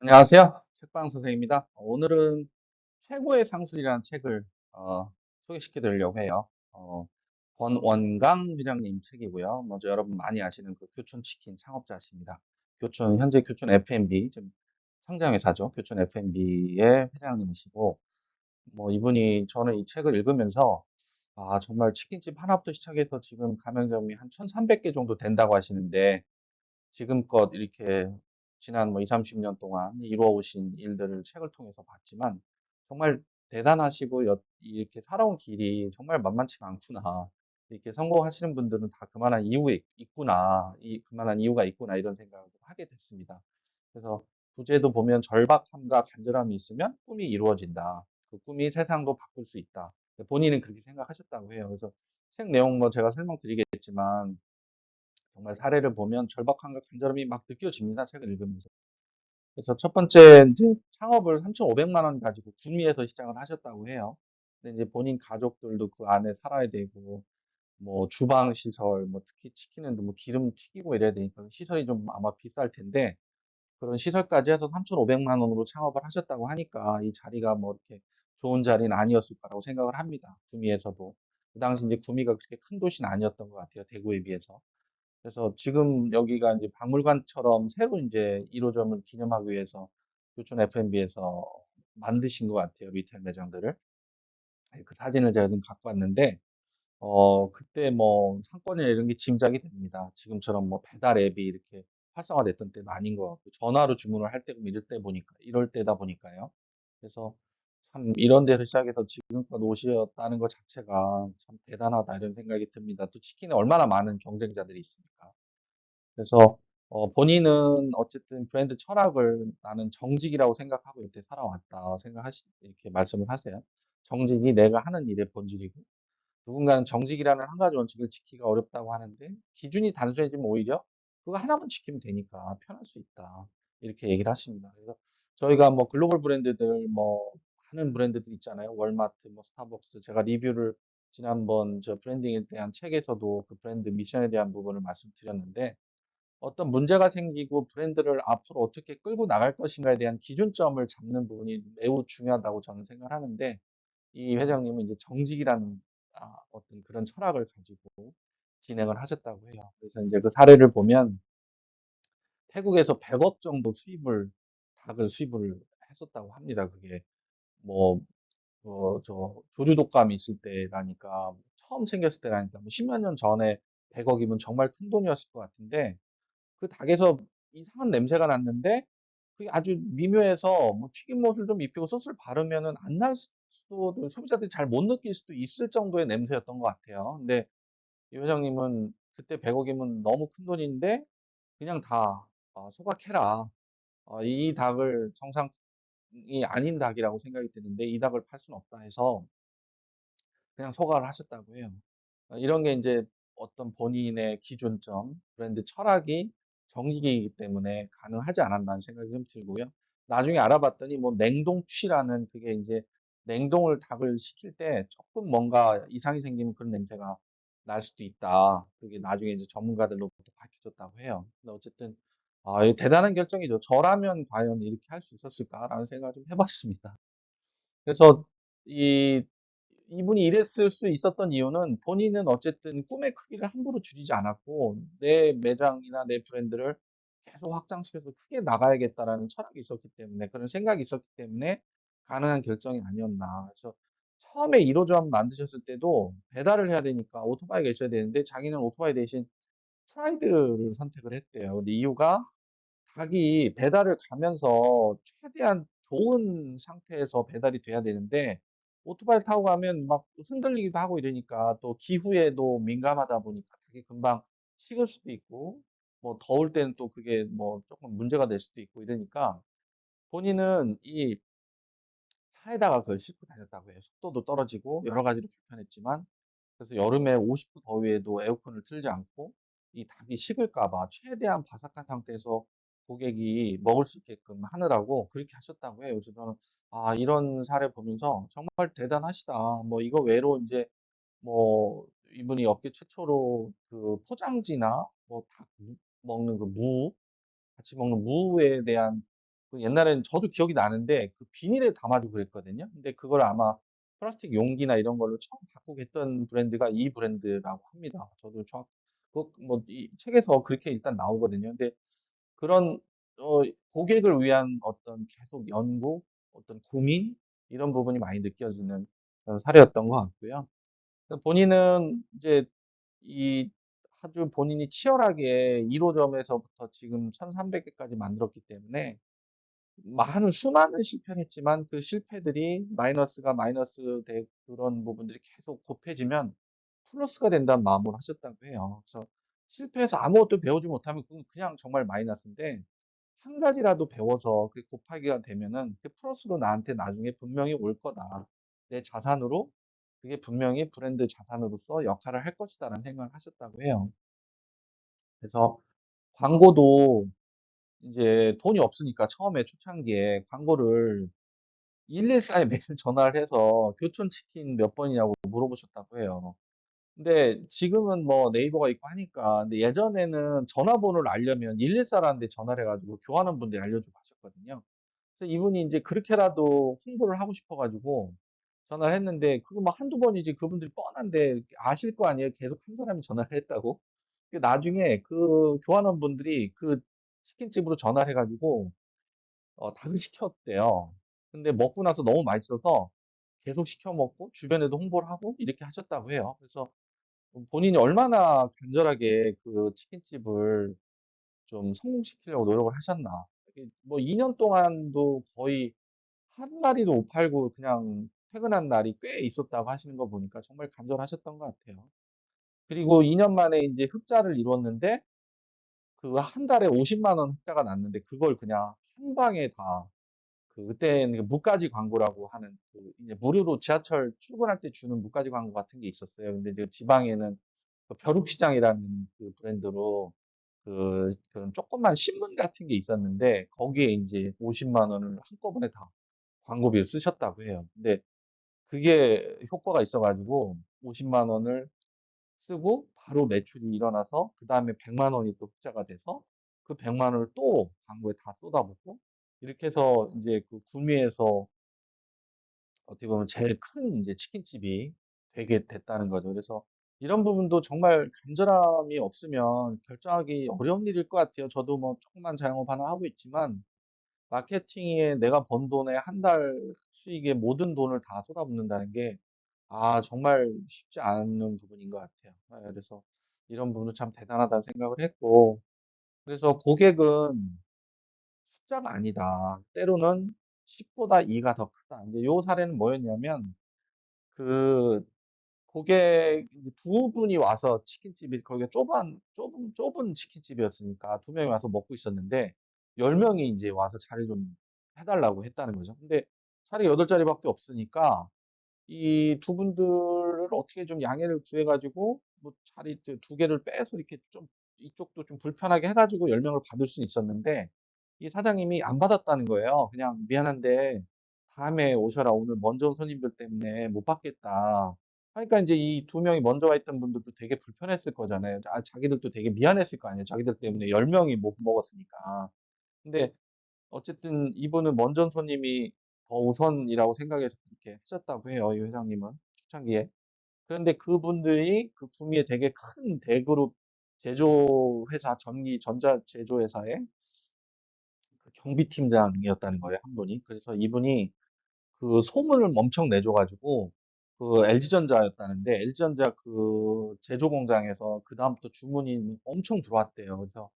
안녕하세요. 책방 선생입니다. 오늘은 최고의 상술이라는 책을 소개시켜 드리려고 해요. 권원강 회장님 책이고요. 먼저 여러분 많이 아시는 그 교촌치킨 창업자십니다. 현재 교촌 F&B, 좀 상장회사죠. 교촌 F&B의 회장님이시고, 뭐 이분이 저는 이 책을 읽으면서 정말 치킨집 하나부터 시작해서 지금 가맹점이 한 1,300개 정도 된다고 하시는데, 지금껏 이렇게 지난 뭐 20-30년 동안 이루어 오신 일들을 책을 통해서 봤지만 정말 대단하시고 이렇게 살아온 길이 정말 만만치가 않구나. 이렇게 성공하시는 분들은 다 그만한 있구나. 그만한 이유가 있구나. 이런 생각을 하게 됐습니다. 그래서 부제도 보면 절박함과 간절함이 있으면 꿈이 이루어진다. 그 꿈이 세상도 바꿀 수 있다. 본인은 그렇게 생각하셨다고 해요. 그래서 책 내용 뭐 제가 설명드리겠지만 정말 사례를 보면 절박함과 간절함이 막 느껴집니다. 책을 읽으면서. 그래서 첫 번째 이제 창업을 3,500만 원 가지고 구미에서 시작을 하셨다고 해요. 근데 이제 본인 가족들도 그 안에 살아야 되고 뭐 주방 시설, 뭐 특히 치킨은 뭐 기름 튀기고 이래야 되니까 시설이 좀 아마 비쌀 텐데 그런 시설까지 해서 3,500만 원으로 창업을 하셨다고 하니까 이 자리가 뭐 이렇게 좋은 자리는 아니었을 거라고 생각을 합니다. 구미에서도. 그 당시 이제 구미가 그렇게 큰 도시는 아니었던 것 같아요. 대구에 비해서. 그래서 지금 여기가 이제 박물관처럼 새로 이제 1호점을 기념하기 위해서 교촌 F&B에서 만드신 것 같아요, 리테일 매장들을. 그 사진을 제가 좀 갖고 왔는데, 그때 뭐 상권이나 이런 게 짐작이 됩니다. 지금처럼 뭐 배달 앱이 이렇게 활성화됐던 때도 아닌 것 같고, 전화로 주문을 할 때고 이럴 때다 보니까요. 그래서 참 이런 데서 시작해서 지금껏 오셨다는 것 자체가 참 대단하다 이런 생각이 듭니다. 또 치킨에 얼마나 많은 경쟁자들이 있습니까? 그래서 본인은 어쨌든 브랜드 철학을 나는 정직이라고 생각하고 이렇게 살아왔다 이렇게 말씀을 하세요. 정직이 내가 하는 일의 본질이고 누군가는 정직이라는 한 가지 원칙을 지키기가 어렵다고 하는데 기준이 단순해지면 오히려 그거 하나만 지키면 되니까 편할 수 있다. 이렇게 얘기를 하십니다. 그래서 저희가 뭐 글로벌 브랜드들 뭐 하는 브랜드들 있잖아요. 월마트, 뭐 스타벅스 제가 리뷰를 지난번 저 브랜딩에 대한 책에서도 그 브랜드 미션에 대한 부분을 말씀드렸는데 어떤 문제가 생기고 브랜드를 앞으로 어떻게 끌고 나갈 것인가에 대한 기준점을 잡는 부분이 매우 중요하다고 저는 생각을 하는데 이 회장님은 이제 정직이라는 어떤 그런 철학을 가지고 진행을 하셨다고 해요. 그래서 이제 그 사례를 보면 태국에서 100억 정도 닭을 수입을 했었다고 합니다. 그게 뭐, 조류 독감이 있을 때라니까, 처음 생겼을 때라니까, 뭐 10몇 년 전에 100억이면 정말 큰 돈이었을 것 같은데, 그 닭에서 이상한 냄새가 났는데 그게 아주 미묘해서 뭐 튀김옷을 좀 입히고 소스를 바르면은 안 날 수도 소비자들이 잘 못 느낄 수도 있을 정도의 냄새였던 것 같아요. 근데 이 회장님은 그때 100억이면 너무 큰 돈인데 그냥 다 소각해라. 이 닭을 정상이 아닌 닭이라고 생각이 드는데 이 닭을 팔 수는 없다 해서 그냥 소각을 하셨다고 해요. 이런 게 이제 어떤 본인의 기준점, 브랜드 철학이 정직이기 때문에 가능하지 않았나는 생각이 좀 들고요. 나중에 알아봤더니 뭐 냉동취라는 그게 이제 냉동을 닭을 시킬 때 조금 뭔가 이상이 생기면 그런 냄새가 날 수도 있다. 그게 나중에 이제 전문가들로부터 밝혀졌다고 해요. 근데 어쨌든 이거 대단한 결정이죠. 저라면 과연 이렇게 할 수 있었을까라는 생각을 좀 해봤습니다. 그래서 이 이분이 이랬을 수 있었던 이유는 본인은 어쨌든 꿈의 크기를 함부로 줄이지 않았고 내 매장이나 내 브랜드를 계속 확장시켜서 크게 나가야겠다라는 철학이 있었기 때문에 그런 생각이 있었기 때문에 가능한 결정이 아니었나. 그래서 처음에 1호점 만드셨을 때도 배달을 해야 되니까 오토바이가 있어야 되는데 자기는 오토바이 대신 프라이드를 선택을 했대요. 근데 이유가 닭이 배달을 가면서 최대한 좋은 상태에서 배달이 돼야 되는데 오토바이를 타고 가면 막 흔들리기도 하고 이러니까 또 기후에도 민감하다 보니까 닭이 금방 식을 수도 있고 뭐 더울 때는 또 그게 뭐 조금 문제가 될 수도 있고 이러니까 본인은 이 차에다가 그걸 싣고 다녔다고 해요. 속도도 떨어지고 여러 가지로 불편했지만 그래서 여름에 50도 더위에도 에어컨을 틀지 않고 이 닭이 식을까 봐 최대한 바삭한 상태에서 고객이 먹을 수 있게끔 하느라고 그렇게 하셨다고 해요. 그래서 저는 이런 사례 보면서 정말 대단하시다. 뭐 이거 외로 이제 뭐 이분이 업계 최초로 그 포장지나 뭐 닭 먹는 그 같이 먹는 무에 대한 그 옛날에는 저도 기억이 나는데 그 비닐에 담아주고 그랬거든요. 근데 그걸 아마 플라스틱 용기나 이런 걸로 처음 바꾸게 했던 브랜드가 이 브랜드라고 합니다. 저도 정확 그 뭐 이 책에서 그렇게 일단 나오거든요. 근데 그런 고객을 위한 어떤 계속 연구, 어떤 고민 이런 부분이 많이 느껴지는 그런 사례였던 것 같고요. 본인은 이제 이 아주 본인이 치열하게 1 호점에서부터 지금 1,300 개까지 만들었기 때문에 많은 수많은 실패를 했지만 그 실패들이 마이너스가 마이너스 되 그런 부분들이 계속 곱해지면 플러스가 된다는 마음으로 하셨다고 해요. 그래서 실패해서 아무것도 배우지 못하면 그건 그냥 정말 마이너스인데 한 가지라도 배워서 그게 곱하기가 되면은 그게 플러스로 나한테 나중에 분명히 올 거다. 내 자산으로 그게 분명히 브랜드 자산으로서 역할을 할 것이다라는 생각을 하셨다고 해요. 그래서 광고도 인제 돈이 없으니까 처음에 초창기에 광고를 114에 매일 전화를 해서 교촌 치킨 몇 번이냐고 물어보셨다고 해요. 근데 지금은 뭐 네이버가 있고 하니까 근데 예전에는 전화번호를 알려면 114라는 데 전화를 해 가지고 교환원 분들이 알려주고 하셨거든요. 그래서 이분이 인제 그렇게라도 홍보를 하고 싶어 가지고 전화를 했는데 그거 뭐 한두 번이지 그분들이 뻔한데 아실 거 아니에요. 계속 한 사람이 전화를 했다고. 그 나중에 그 교환원 분들이 그 치킨집으로 전화를 해 가지고 닭을 시켰대요. 근데 먹고 나서 너무 맛있어서 계속 시켜 먹고 주변에도 홍보를 하고 이렇게 하셨다고 해요. 그래서 본인이 얼마나 간절하게 그 치킨집을 좀 성공시키려고 노력을 하셨나. 이게 뭐 2년 동안도 거의 한 마리도 못 팔고 그냥 퇴근한 날이 꽤 있었다고 하시는 거 보니까 정말 간절하셨던 것 같아요. 그리고 2년 만에 인제 흑자를 이뤘는데 그 한 달에 50만 원 흑자가 났는데 그걸 그냥 한 방에 다 그때는 그 무가지 광고라고 하는 그 이제 무료로 지하철 출근할 때 주는 무가지 광고 같은 게 있었어요. 근데 이제 지방에는 그 벼룩시장이라는 그 브랜드로 그런 조그만 신문 같은 게 있었는데 거기에 인제 50만 원을 한꺼번에 다 광고비로 쓰셨다고 해요. 근데 그게 효과가 있어 가지고 50만 원을 쓰고 바로 매출이 일어나서 그다음에 100만 원이 또 흑자가 돼서 그 100만 원을 또 광고에 다 쏟아붓고 이렇게 해서 인제 그 구미에서 어떻게 보면 제일 큰 인제 치킨집이 되게 됐다는 거죠. 그래서 이런 부분도 정말 간절함이 없으면 결정하기 어려운 일일 것 같아요. 저도 뭐 조그만 자영업 하나 하고 있지만 마케팅에 내가 번 돈의 한 달 수익의 모든 돈을 다 쏟아붓는다는 게 정말 쉽지 않은 부분인 것 같아요. 그래서 이런 부분은 참 대단하다는 생각을 했고 그래서 고객은 숫자가 아니다. 때로는 10 보다 2가 더 크다. 인제 요 사례는 뭐였냐면 그 고객 이제 두 분이 와서 치킨집이 거기가 좁은 치킨집이었으니까 두 명이 와서 먹고 있었는데 10 명이 인제 와서 자리 좀 해 달라고 했다는 거죠. 근데 자리가 8 자리밖에 없으니까 이 두 분들을 어떻게 좀 양해를 구해 가지고 뭐 자리 두 개를 빼서 이렇게 좀 이쪽도 좀 불편하게 해 가지고 10 명을 받을 수는 있었는데 이 사장님이 안 받았다는 거예요. 그냥 "미안한데 다음에 오셔라. 오늘 먼저 온 손님들 때문에 못 받겠다." 하니까 인제 이 두 명이 먼저 와 있던 분들도 되게 불편했을 거잖아요. 자기들도 되게 미안했을 거 아니에요. 자기들 때문에 10 명이 못 먹었으니까. 근데 어쨌든 이분은 먼저 온 손님이 더 우선이라고 생각해서 그렇게 하셨다고 해요, 이 회장님은 초창기에. 그런데 그분들이 그 구미에 되게 큰 대그룹 제조회사 전자 제조회사의 그 경비팀장이었다는 거예요, 한 분이. 그래서 이분이 그 소문을 엄청 내줘 가지고 그 LG전자였다는데 LG전자 그 제조 공장에서 그다음부터 주문이 엄청 들어왔대요. 그래서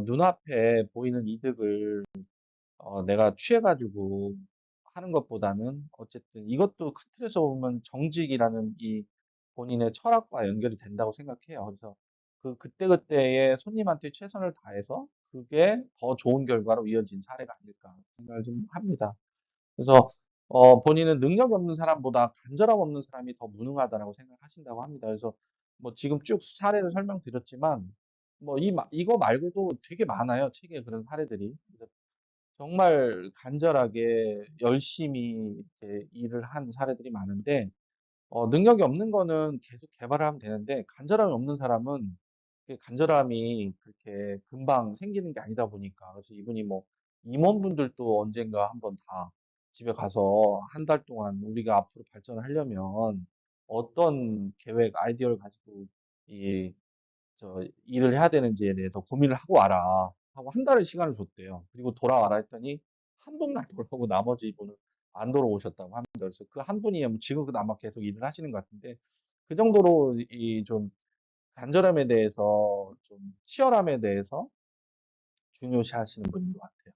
눈앞에 보이는 이득을 내가 취해 가지고 하는 것보다는 어쨌든 이것도 큰 틀에서 보면 정직이라는 이 본인의 철학과 연결이 된다고 생각해요. 그래서 그때그때의 손님한테 최선을 다해서 그게 더 좋은 결과로 이어진 사례가 아닐까 생각을 좀 합니다. 그래서 본인은 능력이 없는 사람보다 간절함 없는 사람이 더 무능하다라고 생각하신다고 합니다. 그래서 뭐 지금 쭉 사례를 설명드렸지만 뭐 이거 말고도 되게 많아요, 책에 그런 사례들이. 그래서 정말 간절하게 열심히 이렇게 일을 한 사례들이 많은데 능력이 없는 거는 계속 개발을 하면 되는데 간절함이 없는 사람은 그 간절함이 그렇게 금방 생기는 게 아니다 보니까 그래서 이분이 뭐 임원분들도 언젠가 한번 다 집에 가서 한 달 동안 우리가 앞으로 발전을 하려면 어떤 계획, 아이디어를 가지고 이 일을 해야 되는지에 대해서 고민을 하고 와라 하고 한 달의 시간을 줬대요. 그리고 돌아와라 했더니 한 분만 돌아오고 나머지 분은 안 돌아오셨다고 합니다. 그래서 그 한 분이 뭐 지금은 아마 계속 일을 하시는 것 같은데 그 정도로 이 좀 간절함에 대해서 좀 치열함에 대해서 중요시하시는 분인 것 같아요.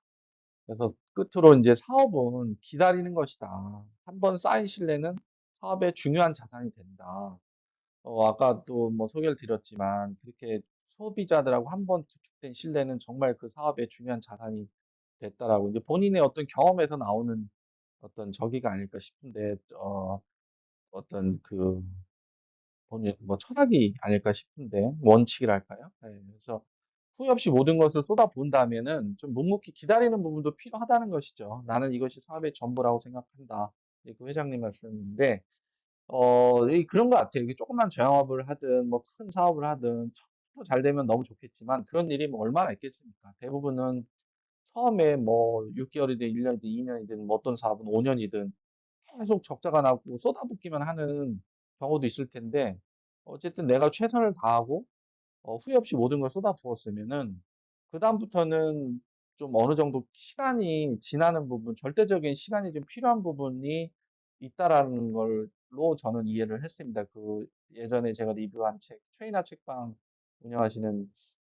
그래서 끝으로 인제 "사업은 기다리는 것이다. 한 번 쌓인 신뢰는 사업의 중요한 자산이 된다." 아까 또 뭐 소개를 드렸지만 그렇게 소비자들하고 한 번 구축된 신뢰는 정말 그 사업의 중요한 자산이 됐다라고 이제 본인의 어떤 경험에서 나오는 어떤 저기가 아닐까 싶은데 어떤 그 본인 뭐 철학이 아닐까 싶은데 원칙이랄까요? 예. 그래서 후회 없이 모든 것을 쏟아부은다면은 좀 묵묵히 기다리는 부분도 필요하다는 것이죠. "나는 이것이 사업의 전부라고 생각한다." 예 그 회장님 말씀인데 그런 것 같아요. 이게 조그만 자영업을 하든 뭐 큰 사업을 하든 처음부터 잘 되면 너무 좋겠지만 그런 일이 뭐 얼마나 있겠습니까? 대부분은 처음에 뭐 6 개월이든 1 년이든 2 년이든 뭐 어떤 사업은 5 년이든 계속 적자가 나고 쏟아붓기만 하는 경우도 있을 텐데 어쨌든 내가 최선을 다하고 후회 없이 모든 걸 쏟아부었으면은 그다음부터는 좀 어느 정도 시간이 지나는 부분, 절대적인 시간이 좀 필요한 부분이 있다라는 걸로 저는 이해를 했습니다. 그 예전에 제가 리뷰한 책, 최인화 책방 운영하시는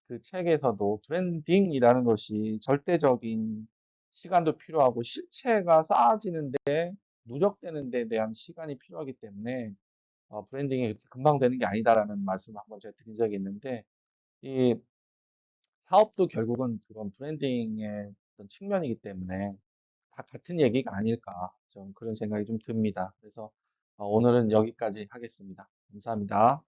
그 책에서도 브랜딩이라는 것이 절대적인 시간도 필요하고 실체가 쌓아지는데 누적되는 데 대한 시간이 필요하기 때문에 "브랜딩이 그렇게 금방 되는 게 아니다."라는 말씀을 한번 제가 드린 적이 있는데 이 사업도 결국은 그런 브랜딩의 어떤 측면이기 때문에 다 같은 얘기가 아닐까 좀 그런 생각이 좀 듭니다. 그래서 오늘은 여기까지 하겠습니다. 감사합니다.